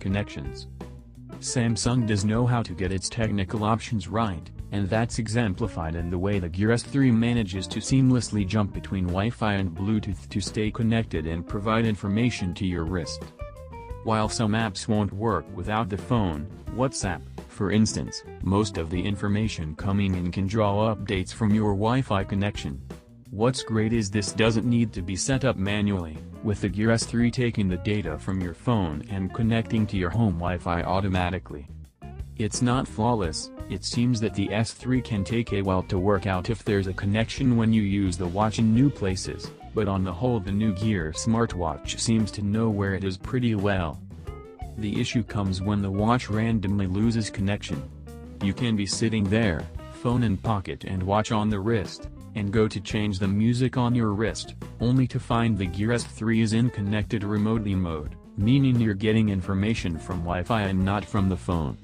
connections. Samsung does know how to get its technical options right, and that's exemplified in the way the Gear S3 manages to seamlessly jump between Wi-Fi and Bluetooth to stay connected and provide information to your wrist. While some apps won't work without the phone, WhatsApp, for instance, most of the information coming in can draw updates from your Wi-Fi connection. What's great is this doesn't need to be set up manually, with the Gear S3 taking the data from your phone and connecting to your home Wi-Fi automatically. It's not flawless. It seems that the S3 can take a while to work out if there's a connection when you use the watch in new places, but on the whole the new Gear smartwatch seems to know where it is pretty well. The issue comes when the watch randomly loses connection. You can be sitting there, phone in pocket and watch on the wrist, and go to change the music on your wrist, only to find the Gear S3 is in connected remotely mode, meaning you're getting information from Wi-Fi and not from the phone.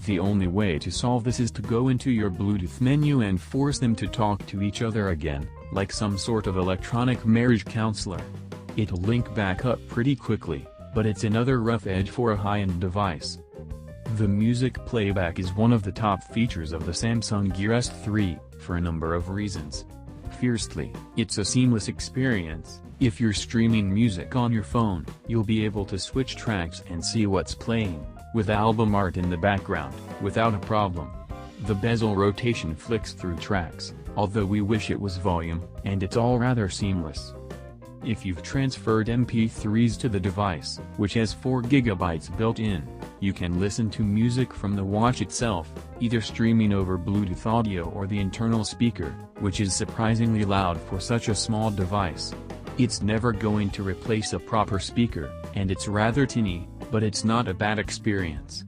The only way to solve this is to go into your Bluetooth menu and force them to talk to each other again, like some sort of electronic marriage counselor. It'll link back up pretty quickly, but it's another rough edge for a high-end device. The music playback is one of the top features of the Samsung Gear S3, for a number of reasons. Firstly, it's a seamless experience. If you're streaming music on your phone, you'll be able to switch tracks and see what's playing, with album art in the background, without a problem. The bezel rotation flicks through tracks, although we wish it was volume, and it's all rather seamless. If you've transferred MP3s to the device, which has 4 GB built in, you can listen to music from the watch itself, either streaming over Bluetooth audio or the internal speaker, which is surprisingly loud for such a small device. It's never going to replace a proper speaker, and it's rather tinny, but it's not a bad experience.